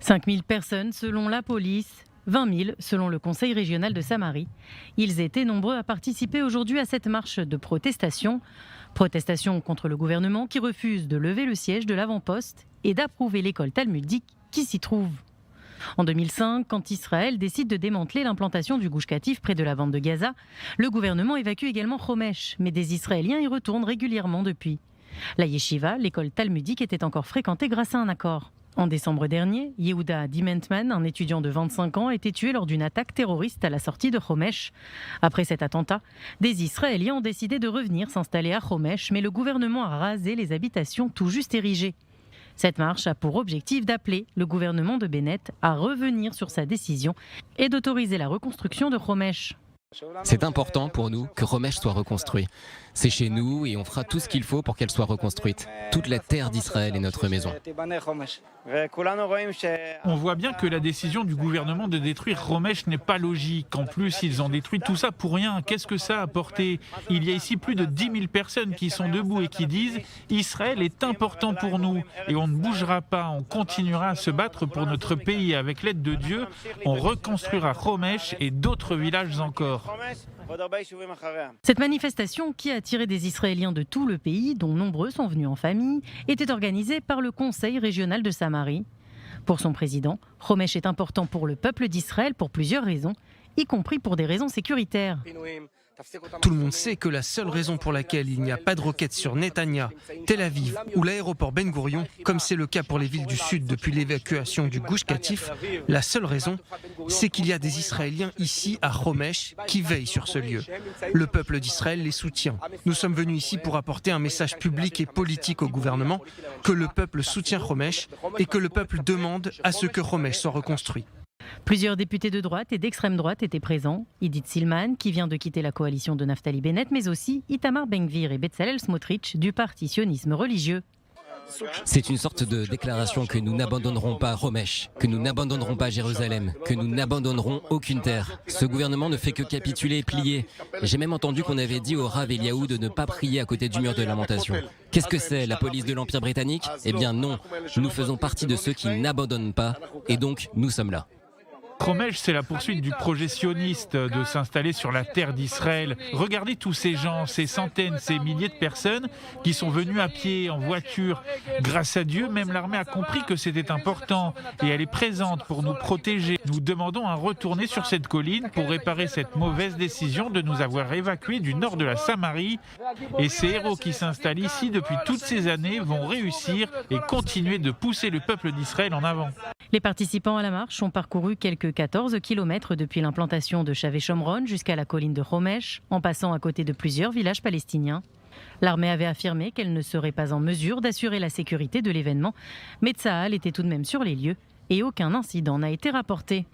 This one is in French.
5 000 personnes selon la police, 20 000 selon le Conseil régional de Samarie. Ils étaient nombreux à participer aujourd'hui à cette marche de protestation. Protestation contre le gouvernement qui refuse de lever le siège de l'avant-poste et d'approuver l'école talmudique qui s'y trouve. En 2005, quand Israël décide de démanteler l'implantation du Gush Katif près de la bande de Gaza, le gouvernement évacue également Homesh, mais des Israéliens y retournent régulièrement depuis. La yeshiva, l'école talmudique, était encore fréquentée grâce à un accord. En décembre dernier, Yehuda Dimentman, un étudiant de 25 ans, a été tué lors d'une attaque terroriste à la sortie de Homesh. Après cet attentat, des Israéliens ont décidé de revenir s'installer à Homesh, mais le gouvernement a rasé les habitations tout juste érigées. Cette marche a pour objectif d'appeler le gouvernement de Bennett à revenir sur sa décision et d'autoriser la reconstruction de Homesh. C'est important pour nous que Homesh soit reconstruit. C'est chez nous et on fera tout ce qu'il faut pour qu'elle soit reconstruite. Toute la terre d'Israël est notre maison. On voit bien que la décision du gouvernement de détruire Homesh n'est pas logique. En plus, ils ont détruit tout ça pour rien. Qu'est-ce que ça a apporté? Il y a ici plus de 10 000 personnes qui sont debout et qui disent « Israël est important pour nous et on ne bougera pas, on continuera à se battre pour notre pays. Avec l'aide de Dieu, on reconstruira Homesh et d'autres villages encore. » Cette manifestation, qui a attiré des Israéliens de tout le pays, dont nombreux sont venus en famille, était organisée par le Conseil régional de Samarie. Pour son président, Homesh est important pour le peuple d'Israël pour plusieurs raisons, y compris pour des raisons sécuritaires. Tout le monde sait que la seule raison pour laquelle il n'y a pas de roquettes sur Netanya, Tel Aviv ou l'aéroport Ben Gourion, comme c'est le cas pour les villes du Sud depuis l'évacuation du Gush Katif, la seule raison, c'est qu'il y a des Israéliens ici à Homesh qui veillent sur ce lieu. Le peuple d'Israël les soutient. Nous sommes venus ici pour apporter un message public et politique au gouvernement que le peuple soutient Homesh et que le peuple demande à ce que Homesh soit reconstruit. Plusieurs députés de droite et d'extrême droite étaient présents. Idit Silman, qui vient de quitter la coalition de Naftali Bennett, mais aussi Itamar Ben-Gvir et Bezalel Smotrich du parti sionisme religieux. C'est une sorte de déclaration que nous n'abandonnerons pas Homesh, que nous n'abandonnerons pas Jérusalem, que nous n'abandonnerons aucune terre. Ce gouvernement ne fait que capituler et plier. J'ai même entendu qu'on avait dit au Rav Eliaou de ne pas prier à côté du mur de lamentation. Qu'est-ce que c'est, la police de l'Empire britannique? Eh bien non, nous faisons partie de ceux qui n'abandonnent pas, et donc nous sommes là. Homesh, c'est la poursuite du projet sioniste de s'installer sur la terre d'Israël. Regardez tous ces gens, ces centaines, ces milliers de personnes qui sont venus à pied, en voiture. Grâce à Dieu, même l'armée a compris que c'était important et elle est présente pour nous protéger. Nous demandons à retourner sur cette colline pour réparer cette mauvaise décision de nous avoir évacués du nord de la Samarie. Et ces héros qui s'installent ici depuis toutes ces années vont réussir et continuer de pousser le peuple d'Israël en avant. Les participants à la marche ont parcouru quelques 14 kilomètres depuis l'implantation de Chavé Shomron jusqu'à la colline de Homesh, en passant à côté de plusieurs villages palestiniens. L'armée avait affirmé qu'elle ne serait pas en mesure d'assurer la sécurité de l'événement, mais Tsahal était tout de même sur les lieux et aucun incident n'a été rapporté.